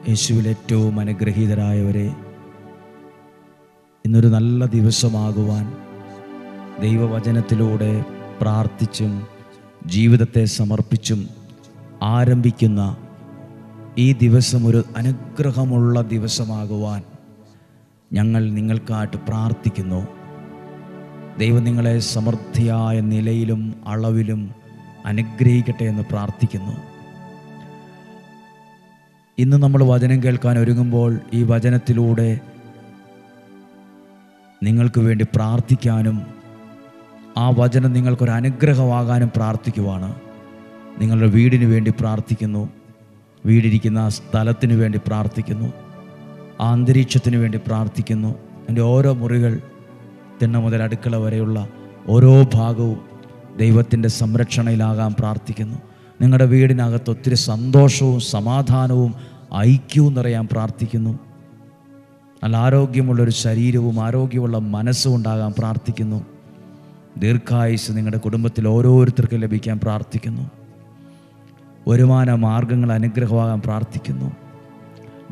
യേശുവിൽ ഏറ്റവും അനുഗ്രഹീതരായവരെ, ഇന്നൊരു നല്ല ദിവസമാകുവാൻ ദൈവവചനത്തിലൂടെ പ്രാർത്ഥിച്ചും ജീവിതത്തെ സമർപ്പിച്ചും ആരംഭിക്കുന്ന ഈ ദിവസം ഒരു അനുഗ്രഹമുള്ള ദിവസമാകുവാൻ ഞങ്ങൾ നിങ്ങൾക്കായിട്ട് പ്രാർത്ഥിക്കുന്നു. ദൈവം നിങ്ങളെ സമൃദ്ധിയായ നിലയിലും അളവിലും അനുഗ്രഹിക്കട്ടെ എന്ന് പ്രാർത്ഥിക്കുന്നു. ഇന്ന് നമ്മൾ വചനം കേൾക്കാൻ ഒരുങ്ങുമ്പോൾ ഈ വചനത്തിലൂടെ നിങ്ങൾക്ക് വേണ്ടി പ്രാർത്ഥിക്കാനും ആ വചനം നിങ്ങൾക്കൊരു അനുഗ്രഹമാകാനും പ്രാർത്ഥിക്കുവാണ്. നിങ്ങളുടെ വീടിന് വേണ്ടി പ്രാർത്ഥിക്കുന്നു, വീടിരിക്കുന്ന ആ സ്ഥലത്തിന് വേണ്ടി പ്രാർത്ഥിക്കുന്നു, ആ അന്തരീക്ഷത്തിന് വേണ്ടി പ്രാർത്ഥിക്കുന്നു. എൻ്റെ ഓരോ മുറികൾ, തിണ്ണ മുതൽ അടുക്കള വരെയുള്ള ഓരോ ഭാഗവും ദൈവത്തിൻ്റെ സംരക്ഷണയിലാകാൻ പ്രാർത്ഥിക്കുന്നു. നിങ്ങളുടെ വീടിനകത്ത് ഒത്തിരി സന്തോഷവും സമാധാനവും ഐക്യവും നിറയാൻ പ്രാർത്ഥിക്കുന്നു. നല്ല ആരോഗ്യമുള്ളൊരു ശരീരവും ആരോഗ്യമുള്ള മനസ്സും ഉണ്ടാകാൻ പ്രാർത്ഥിക്കുന്നു. ദീർഘായുസ് നിങ്ങളുടെ കുടുംബത്തിൽ ഓരോരുത്തർക്കും ലഭിക്കാൻ പ്രാർത്ഥിക്കുന്നു. വരുമാന മാർഗങ്ങൾ അനുഗ്രഹമാകാൻ പ്രാർത്ഥിക്കുന്നു.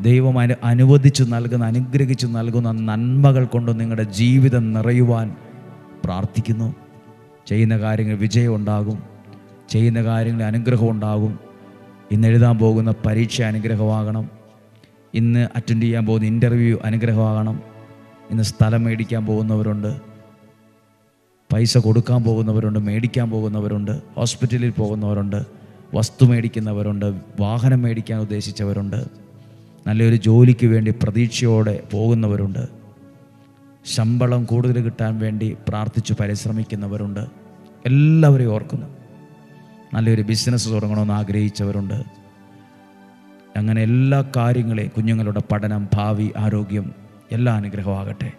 ദൈവം അനുവദിച്ചു നൽകുന്ന, അനുഗ്രഹിച്ചു നൽകുന്ന നന്മകൾ കൊണ്ട് നിങ്ങളുടെ ജീവിതം നിറയുവാൻ പ്രാർത്ഥിക്കുന്നു. ചെയ്യുന്ന കാര്യങ്ങൾ വിജയം ഉണ്ടാകും, ചെയ്യുന്ന കാര്യങ്ങളിൽ അനുഗ്രഹം ഉണ്ടാകും. ഇന്ന് എഴുതാൻ പോകുന്ന പരീക്ഷ അനുഗ്രഹമാകണം, ഇന്ന് അറ്റൻഡ് ചെയ്യാൻ പോകുന്ന ഇൻ്റർവ്യൂ അനുഗ്രഹമാകണം. ഇന്ന് സ്ഥലം മേടിക്കാൻ പോകുന്നവരുണ്ട്, പൈസ കൊടുക്കാൻ പോകുന്നവരുണ്ട്, മേടിക്കാൻ പോകുന്നവരുണ്ട്, ഹോസ്പിറ്റലിൽ പോകുന്നവരുണ്ട്, വസ്തു മേടിക്കുന്നവരുണ്ട്, വാഹനം മേടിക്കാൻ ഉദ്ദേശിച്ചവരുണ്ട്, നല്ലൊരു ജോലിക്ക് വേണ്ടി പ്രതീക്ഷയോടെ പോകുന്നവരുണ്ട്, ശമ്പളം കൂടുതൽ കിട്ടാൻ വേണ്ടി പ്രാർത്ഥിച്ചു പരിശ്രമിക്കുന്നവരുണ്ട്. എല്ലാവരെയും ഓർക്കുന്നു. നല്ലൊരു ബിസിനസ് തുടങ്ങണമെന്ന് ആഗ്രഹിച്ചവരുണ്ട്. അങ്ങനെ എല്ലാ കാര്യങ്ങളെയും, കുഞ്ഞുങ്ങളുടെ പഠനം, ഭാവി, ആരോഗ്യം എല്ലാം അനുഗ്രഹമാകട്ടെ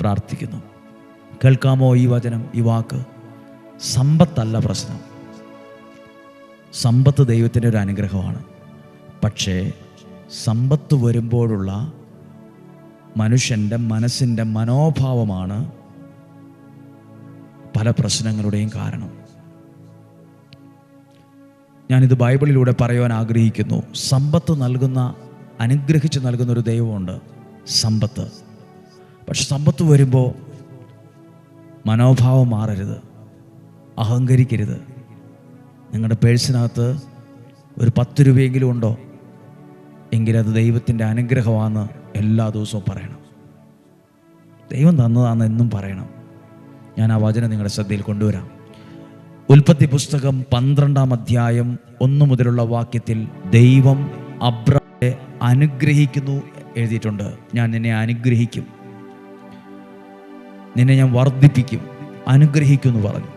പ്രാർത്ഥിക്കുന്നു. കേൾക്കാമോ ഈ വചനം, ഈ വാക്ക്? സമ്പത്തല്ല പ്രശ്നം. സമ്പത്ത് ദൈവത്തിൻ്റെ ഒരു അനുഗ്രഹമാണ്. പക്ഷേ സമ്പത്ത് വരുമ്പോഴുള്ള മനുഷ്യൻ്റെ മനസ്സിൻ്റെ മനോഭാവമാണ് പല പ്രശ്നങ്ങളുടെയും കാരണം. ഞാനിത് ബൈബിളിലൂടെ പറയുവാൻ ആഗ്രഹിക്കുന്നു. സമ്പത്ത് നൽകുന്ന, അനുഗ്രഹിച്ച് നൽകുന്ന ഒരു ദൈവമുണ്ട്, സമ്പത്ത്. പക്ഷെ സമ്പത്ത് വരുമ്പോൾ മനോഭാവം മാറരുത്, അഹങ്കരിക്കരുത്. നിങ്ങളുടെ പേഴ്സിനകത്ത് ഒരു 10 രൂപയെങ്കിലും ഉണ്ടോ എങ്കിലത് ദൈവത്തിൻ്റെ അനുഗ്രഹമാണെന്ന് എല്ലാ ദിവസവും പറയണം. ദൈവം തന്നതാണെന്ന് എന്നും പറയണം. ഞാൻ ആ വചനം നിങ്ങളുടെ ശ്രദ്ധയിൽ കൊണ്ടുവരാം. ഉൽപ്പത്തി പുസ്തകം 12-ാം അധ്യായം 1 മുതലുള്ള വാക്യത്തിൽ ദൈവം അബ്രാമിനെ അനുഗ്രഹിക്കുന്നു എഴുതിയിട്ടുണ്ട്. ഞാൻ നിന്നെ അനുഗ്രഹിക്കും, നിന്നെ ഞാൻ വർദ്ധിപ്പിക്കും, അനുഗ്രഹിക്കുമെന്ന് പറഞ്ഞു.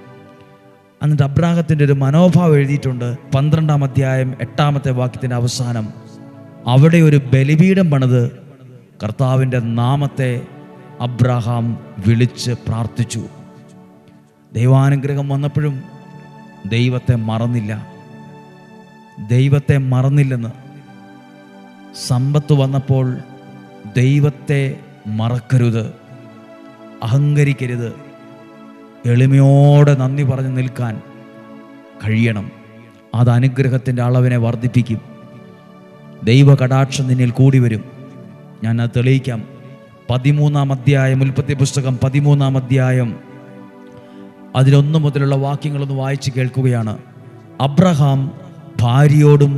എന്നിട്ട് അബ്രാഹത്തിൻ്റെ ഒരു മനോഭാവം എഴുതിയിട്ടുണ്ട്. 12-ാം അധ്യായം 8-ാമത്തെ വാക്യത്തിൻ്റെ അവസാനം അവിടെ ഒരു ബലിപീഠം പണിത് കർത്താവിൻ്റെ നാമത്തെ അബ്രാഹാം വിളിച്ച് പ്രാർത്ഥിച്ചു. ദൈവാനുഗ്രഹം വന്നപ്പോഴും ദൈവത്തെ മറന്നില്ല. ദൈവത്തെ മറന്നില്ലെന്ന്. സമ്പത്ത് വന്നപ്പോൾ ദൈവത്തെ മറക്കരുത്, അഹങ്കരിക്കരുത്. എളിമയോടെ നന്ദി പറഞ്ഞ് നിൽക്കാൻ കഴിയണം. അത് അനുഗ്രഹത്തിൻ്റെ അളവിനെ വർദ്ധിപ്പിക്കും. ദൈവ കടാക്ഷം നിന്നിൽ കൂടി വരും. ഞാൻ അത് തെളിയിക്കാം. 13-ാം അധ്യായം, ഉൽപ്പത്തി പുസ്തകം 13-ാം അധ്യായം അതിൽ1 മുതലുള്ള വാക്യങ്ങളൊന്ന് വായിച്ച് കേൾക്കുകയാണ്. അബ്രഹാം ഭാര്യയോടും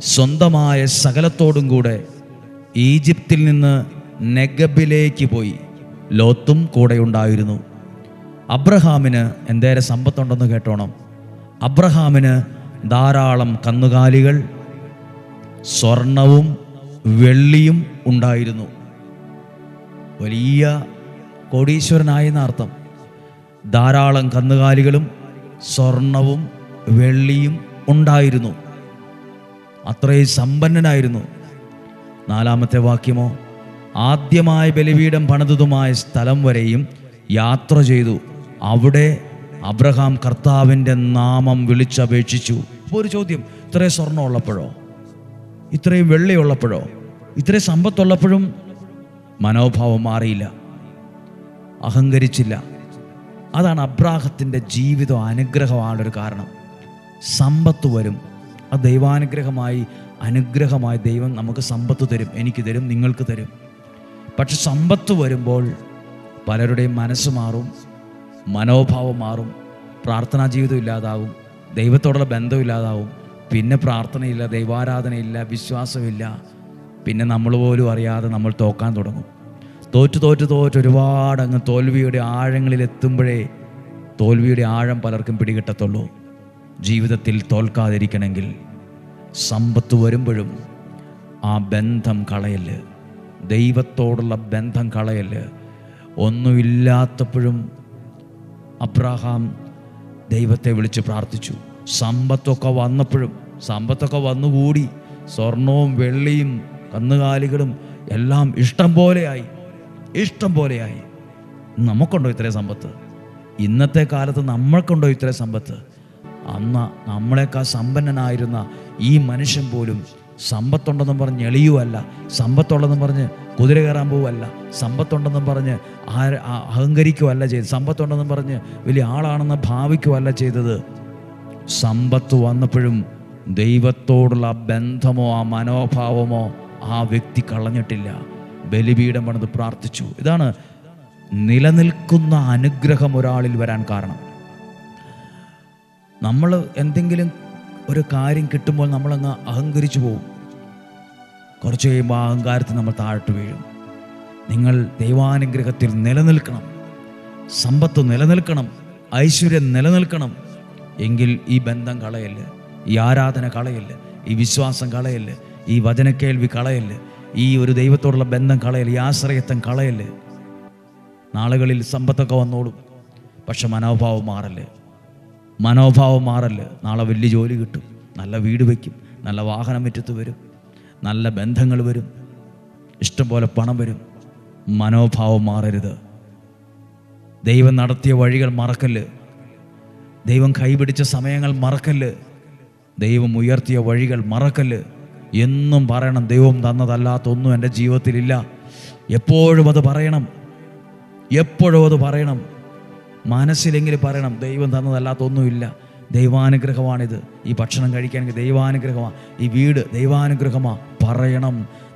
സ്വന്തമായ സകലത്തോടും കൂടെ ഈജിപ്തിൽ നിന്ന് നെഗബിലേക്ക് പോയി. ലോത്തും കൂടെ ഉണ്ടായിരുന്നു. അബ്രഹാമിന് എന്തേരെ സമ്പത്തുണ്ടെന്ന് കേട്ടോണം. അബ്രഹാമിന് ധാരാളം കന്നുകാലികൾ, സ്വർണവും വെള്ളിയും ഉണ്ടായിരുന്നു. വലിയ കോടീശ്വരനായെന്ന അർത്ഥം. ധാരാളം കന്നുകാലികളും സ്വർണവും വെള്ളിയും ഉണ്ടായിരുന്നു. അത്രയും സമ്പന്നനായിരുന്നു. 4-ാമത്തെ വാക്യമോ, ആദ്യമായി ബലിപീഠം പണിതതുമായ സ്ഥലം വരെയും യാത്ര ചെയ്തു. അവിടെ അബ്രഹാം കർത്താവിൻ്റെ നാമം വിളിച്ചപേക്ഷിച്ചു. ഇപ്പോൾ ഒരു ചോദ്യം, ഇത്രയും സ്വർണ്ണം ഉള്ളപ്പോഴോ, ഇത്രയും വെള്ളിയുള്ളപ്പോഴോ, ഇത്രയും സമ്പത്തുള്ളപ്പോഴും മനോഭാവം മാറിയില്ല, അഹങ്കരിച്ചില്ല. അതാണ് അബ്രാഹത്തിൻ്റെ ജീവിതം അനുഗ്രഹമാണൊരു കാരണം. സമ്പത്ത് വരും, ആ ദൈവാനുഗ്രഹമായി, അനുഗ്രഹമായി ദൈവം നമുക്ക് സമ്പത്ത് തരും, എനിക്ക് തരും, നിങ്ങൾക്ക് തരും. പക്ഷെ സമ്പത്ത് വരുമ്പോൾ പലരുടെയും മനസ്സ് മാറും, മനോഭാവം മാറും, പ്രാർത്ഥനാ ജീവിതം ഇല്ലാതാവും, ദൈവത്തോടുള്ള ബന്ധമില്ലാതാവും, പിന്നെ പ്രാർത്ഥനയില്ല, ദൈവാരാധനയില്ല, വിശ്വാസമില്ല. പിന്നെ നമ്മൾ പോലും അറിയാതെ നമ്മൾ തോക്കാൻ തുടങ്ങും. തോറ്റ് ഒരുപാട് അങ്ങ് തോൽവിയുടെ ആഴങ്ങളിലെത്തുമ്പോഴേ തോൽവിയുടെ ആഴം പലർക്കും പിടികിട്ടത്തുള്ളൂ. ജീവിതത്തിൽ തോൽക്കാതിരിക്കണമെങ്കിൽ സമ്പത്ത് വരുമ്പോഴും ആ ബന്ധം കളയല്, ദൈവത്തോടുള്ള ബന്ധം കളയല്. ഒന്നുമില്ലാത്തപ്പോഴും അബ്രഹാം ദൈവത്തെ വിളിച്ച് പ്രാർത്ഥിച്ചു. സമ്പത്തൊക്കെ വന്നപ്പോഴും, സമ്പത്തൊക്കെ വന്നുകൂടി, സ്വർണവും വെള്ളിയും കന്നുകാലികളും എല്ലാം ഇഷ്ടം പോലെയായി. നമുക്കുണ്ടോ ഇത്രയും സമ്പത്ത്? ഇന്നത്തെ കാലത്ത് നമ്മൾക്കുണ്ടോ ഇത്രയും സമ്പത്ത്? അന്ന് നമ്മളെക്കാൾ സമ്പന്നനായിരുന്ന ഈ മനുഷ്യൻ പോലും സമ്പത്തുണ്ടെന്നും പറഞ്ഞ് എളിയുമല്ല, സമ്പത്തുള്ളതെന്നും പറഞ്ഞ് കുതിര കയറാൻ പോവുമല്ല, സമ്പത്തുണ്ടെന്നും പറഞ്ഞ് അഹങ്കരിക്കുകയല്ല ചെയ്തത്, സമ്പത്തുണ്ടെന്നും പറഞ്ഞ് വലിയ ആളാണെന്ന് ഭാവിക്കുകയല്ല ചെയ്തത്. സമ്പത്ത് വന്നപ്പോഴും ദൈവത്തോടുള്ള ബന്ധമോ ആ മനോഭാവമോ ആ വ്യക്തി കളഞ്ഞിട്ടില്ല. ബലിപീഠം പണിത് പ്രാർത്ഥിച്ചു. ഇതാണ് നിലനിൽക്കുന്ന അനുഗ്രഹം ഒരാളിൽ വരാൻ കാരണം. നമ്മൾ എന്തെങ്കിലും ഒരു കാര്യം കിട്ടുമ്പോൾ നമ്മളങ്ങ് അഹങ്കരിച്ചു പോകും. കുറച്ച് കഴിയുമ്പോൾ ആ അഹങ്കാരത്തിൽ നമ്മൾ താഴ്ത്തു വീഴും. നിങ്ങൾ ദൈവാനുഗ്രഹത്തിൽ നിലനിൽക്കണം, സമ്പത്ത് നിലനിൽക്കണം, ഐശ്വര്യം നിലനിൽക്കണം. എങ്കിൽ ഈ ബന്ധം കളയല്ല്, ഈ ആരാധന കളയല്ല്, ഈ വിശ്വാസം കളയല്ല്, ഈ വചനക്കേൾവി കളയല്ല്, ഈ ഒരു ദൈവത്തോടുള്ള ബന്ധം കളയല്ല്, ഈ ആശ്രയത്വം കളയല്ല്. നാളുകളിൽ സമ്പത്തൊക്കെ വന്നോളും, പക്ഷെ മനോഭാവം മാറല്ല്. നാളെ വലിയ ജോലി കിട്ടും, നല്ല വീട് വയ്ക്കും, നല്ല വാഹനം മുറ്റത്ത് വരും, നല്ല ബന്ധങ്ങൾ വരും, ഇഷ്ടംപോലെ പണം വരും. മനോഭാവം മാറരുത്. ദൈവം നടത്തിയ വഴികൾ മറക്കല്ല്, ദൈവം കൈപിടിച്ച സമയങ്ങൾ മറക്കല്ല്, ദൈവം ഉയർത്തിയ വഴികൾ മറക്കല്ല്. എന്നും പറയണം, ദൈവം തന്നതല്ലാത്തൊന്നും എൻ്റെ ജീവിതത്തിലില്ല. എപ്പോഴും അത് പറയണം, മനസ്സിലെങ്കിലും പറയണം, ദൈവം തന്നതല്ലാത്തൊന്നുമില്ല, ദൈവാനുഗ്രഹമാണിത്. ഈ ഭക്ഷണം കഴിക്കാനെങ്കിൽ ദൈവാനുഗ്രഹമാണ്, ഈ വീട് ദൈവാനുഗ്രഹമാണ് പറയണം.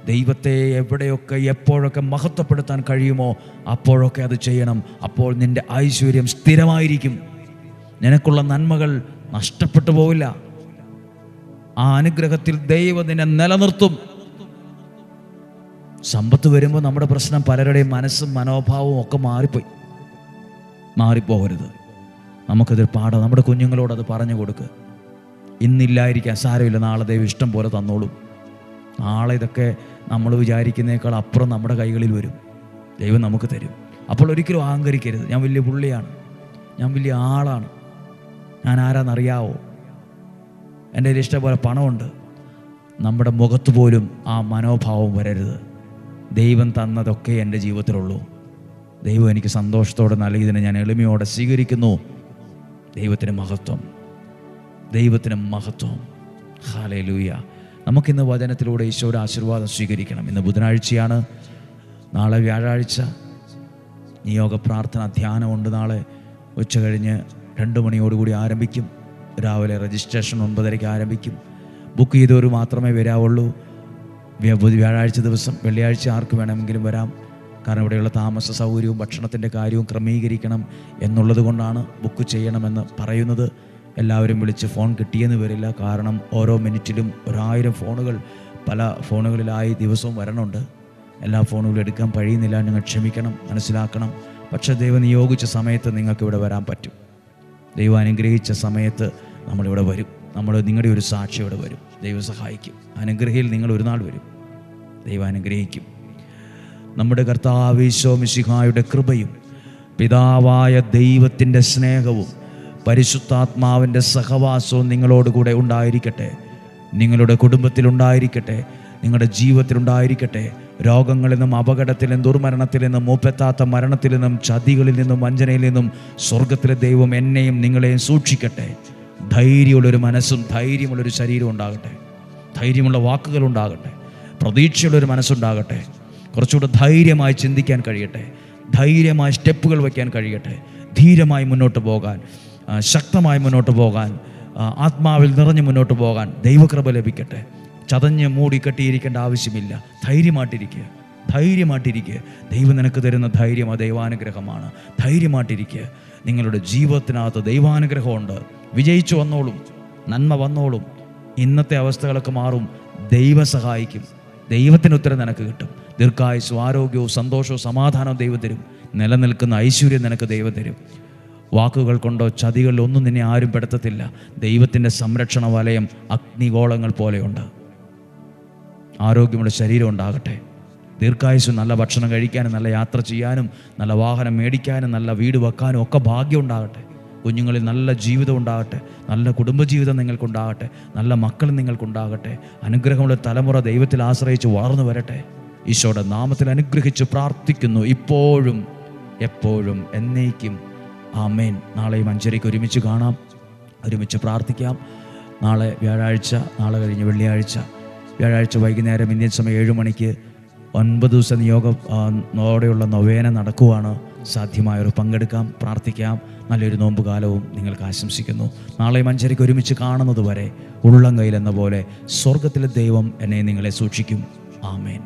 ദൈവത്തെ എവിടെയൊക്കെ എപ്പോഴൊക്കെ മഹത്വപ്പെടുത്താൻ കഴിയുമോ അപ്പോഴൊക്കെ അത് ചെയ്യണം. അപ്പോൾ നിൻ്റെ ഐശ്വര്യം സ്ഥിരമായിരിക്കും, നിനക്കുള്ള നന്മകൾ നഷ്ടപ്പെട്ടു പോവില്ല. ആ അനുഗ്രഹത്തിൽ ദൈവം നിന്നെ നിലനിർത്തും. സമ്പത്ത് വരുമ്പോൾ നമ്മുടെ പ്രശ്നം പലരുടെയും മനസ്സും മനോഭാവവും ഒക്കെ മാറിപ്പോകരുത്. നമുക്കതൊരു പാഠം. നമ്മുടെ കുഞ്ഞുങ്ങളോട് അത് പറഞ്ഞു കൊടുക്കുക. ഇന്നില്ലായിരിക്കാൻ സാരമില്ല, നാളെ ദൈവം ഇഷ്ടം പോലെ തന്നോളും. നാളെ ഇതൊക്കെ നമ്മൾ വിചാരിക്കുന്നതിനേക്കാൾ അപ്പുറം നമ്മുടെ കൈകളിൽ വരും, ദൈവം നമുക്ക് തരും. അപ്പോൾ ഒരിക്കലും അഹങ്കരിക്കരുത്. ഞാൻ വലിയ പുള്ളിയാണ്, ഞാൻ വലിയ ആളാണ്, ഞാൻ ആരാന്നറിയാവോ, എൻ്റെ കയ്യിൽ ഇഷ്ടംപോലെ പണമുണ്ട്. നമ്മുടെ മുഖത്ത് പോലും ആ മനോഭാവം വരരുത്. ദൈവം തന്നതൊക്കെ എൻ്റെ ജീവിതത്തിലുള്ളൂ, ദൈവം എനിക്ക് സന്തോഷത്തോടെ നൽകിയതിനെ ഞാൻ എളിമയോടെ സ്വീകരിക്കുന്നു. ദൈവത്തിന് മഹത്വം. ഹല്ലേലൂയ. നമുക്കിന്ന് വചനത്തിലൂടെ ഈശോയുടെ ആശീർവാദം സ്വീകരിക്കണം. ഇന്ന് ബുധനാഴ്ചയാണ്, നാളെ വ്യാഴാഴ്ച നിയോഗ പ്രാർത്ഥന ധ്യാനമുണ്ട്. നാളെ ഉച്ച കഴിഞ്ഞ് 2 മണിയോടുകൂടി ആരംഭിക്കും. രാവിലെ രജിസ്ട്രേഷൻ 9:30 ആരംഭിക്കും. ബുക്ക് ചെയ്തവർ മാത്രമേ വരാവുള്ളൂ. വ്യാഴാഴ്ച ദിവസം, വെള്ളിയാഴ്ച ആർക്ക് വേണമെങ്കിലും വരാം. കാരണം ഇവിടെയുള്ള താമസ സൗകര്യവും ഭക്ഷണത്തിൻ്റെ കാര്യവും ക്രമീകരിക്കണം എന്നുള്ളത് കൊണ്ടാണ് ബുക്ക് ചെയ്യണമെന്ന് പറയുന്നത്. എല്ലാവരും വിളിച്ച് ഫോൺ കിട്ടിയെന്ന് വരില്ല. കാരണം ഓരോ മിനിറ്റിലും 1000 ഫോണുകൾ പല ഫോണുകളിലായി ദിവസവും വരണുണ്ട്. എല്ലാ ഫോണുകളും എടുക്കാൻ കഴിയുന്നില്ല. നിങ്ങൾ ക്ഷമിക്കണം, മനസ്സിലാക്കണം. പക്ഷേ ദൈവം നിയോഗിച്ച സമയത്ത് നിങ്ങൾക്ക് ഇവിടെ വരാൻ പറ്റും. ദൈവം അനുഗ്രഹിച്ച സമയത്ത് നമ്മളിവിടെ വരും. നിങ്ങളുടെ ഒരു സാക്ഷി ഇവിടെ വരും. ദൈവം സഹായിക്കും. അനുഗ്രഹയിൽ നിങ്ങൾ ഒരു നാൾ വരും. ദൈവം അനുഗ്രഹിക്കും. നമ്മുടെ കർത്താവ് ഈശോ മിശിഹായുടെ കൃപയും പിതാവായ ദൈവത്തിൻ്റെ സ്നേഹവും പരിശുദ്ധാത്മാവിൻ്റെ സഹവാസവും നിങ്ങളോടുകൂടെ ഉണ്ടായിരിക്കട്ടെ, നിങ്ങളുടെ കുടുംബത്തിലുണ്ടായിരിക്കട്ടെ, നിങ്ങളുടെ ജീവിതത്തിലുണ്ടായിരിക്കട്ടെ. രോഗങ്ങളിൽ നിന്നും, അപകടത്തിൽ നിന്നും, ദുർമരണത്തിൽ നിന്നും, മൂപ്പെത്താത്ത മരണത്തിൽ നിന്നും, ചതികളിൽ നിന്നും, വഞ്ചനയിൽ നിന്നും സ്വർഗത്തിലെ ദൈവം എന്നെയും നിങ്ങളെയും സൂക്ഷിക്കട്ടെ. ധൈര്യമുള്ളൊരു മനസ്സും ധൈര്യമുള്ളൊരു ശരീരവും ഉണ്ടാകട്ടെ, ധൈര്യമുള്ള വാക്കുകളുണ്ടാകട്ടെ, പ്രതീക്ഷയുള്ളൊരു മനസ്സുണ്ടാകട്ടെ. കുറച്ചുകൂടെ ധൈര്യമായി ചിന്തിക്കാൻ കഴിയട്ടെ, ധൈര്യമായി സ്റ്റെപ്പുകൾ വയ്ക്കാൻ കഴിയട്ടെ, ധീരമായി മുന്നോട്ട് പോകാൻ, ശക്തമായി മുന്നോട്ട് പോകാൻ ആത്മാവിൽ നിറഞ്ഞ് മുന്നോട്ട് പോകാൻ ദൈവകൃപ ലഭിക്കട്ടെ. ചതഞ്ഞ് മൂടി കെട്ടിയിരിക്കേണ്ട ആവശ്യമില്ല. ധൈര്യമായിട്ടിരിക്കുക. ദൈവം നിനക്ക് തരുന്ന ധൈര്യം ദൈവാനുഗ്രഹമാണ്. ധൈര്യമായിട്ടിരിക്കുക. നിങ്ങളുടെ ജീവിതത്തിനകത്ത് ദൈവാനുഗ്രഹമുണ്ട്. വിജയിച്ചു വന്നോളും, നന്മ വന്നോളും. ഇന്നത്തെ അവസ്ഥകളൊക്കെ മാറും. ദൈവം സഹായിക്കും. ദൈവത്തിന് ഉത്തരം നിനക്ക് കിട്ടും. ദീർഘായുസ്സും ആരോഗ്യവും സന്തോഷവും സമാധാനവും ദൈവം തരും. നിലനിൽക്കുന്ന ഐശ്വര്യം നിനക്ക് ദൈവം തരും. വാക്കുകൾ കൊണ്ടോ ചതികളിലോ ഒന്നും നിന്നെ ആരും പെടുത്തത്തില്ല. ദൈവത്തിൻ്റെ സംരക്ഷണ വലയം അഗ്നിഗോളങ്ങൾ പോലെയുണ്ട്. ആരോഗ്യമുള്ള ശരീരം ഉണ്ടാകട്ടെ. ദീർഘായുസ്സും നല്ല ഭക്ഷണം കഴിക്കാനും നല്ല യാത്ര ചെയ്യാനും നല്ല വാഹനം മേടിക്കാനും നല്ല വീട് വെക്കാനും ഒക്കെ ഭാഗ്യം ഉണ്ടാകട്ടെ. കുഞ്ഞുങ്ങളിൽ നല്ല ജീവിതം ഉണ്ടാകട്ടെ. നല്ല കുടുംബജീവിതം നിങ്ങൾക്കുണ്ടാകട്ടെ. നല്ല മക്കൾ നിങ്ങൾക്കുണ്ടാകട്ടെ. അനുഗ്രഹമുള്ള തലമുറ ദൈവത്തിൽ ആശ്രയിച്ച് വളർന്നു വരട്ടെ. ഈശോയുടെ നാമത്തിൽ അനുഗ്രഹിച്ച് പ്രാർത്ഥിക്കുന്നു, ഇപ്പോഴും എപ്പോഴും എന്നേക്കും. ആമേൻ. നാളെയും 5:30 ഒരുമിച്ച് കാണാം, ഒരുമിച്ച് പ്രാർത്ഥിക്കാം. നാളെ വ്യാഴാഴ്ച, നാളെ കഴിഞ്ഞ് വെള്ളിയാഴ്ച. വ്യാഴാഴ്ച വൈകുന്നേരം ഇന്ത്യൻ സമയം 7 മണിക്ക് 9 ദിവസ നിയോഗത്തോടെയുള്ള നൊവേന നടക്കുവാണ്. സാധ്യമായവർ പങ്കെടുക്കാം, പ്രാർത്ഥിക്കാം. നല്ലൊരു നോമ്പ് കാലവും നിങ്ങൾക്ക് ആശംസിക്കുന്നു. നാളെയും 5:30 ഒരുമിച്ച് കാണുന്നത് വരെ ഉള്ളം കയ്യിലെന്ന പോലെ സ്വർഗത്തിലെ ദൈവം എന്നെ നിങ്ങളെ സൂക്ഷിക്കും. ആമേൻ.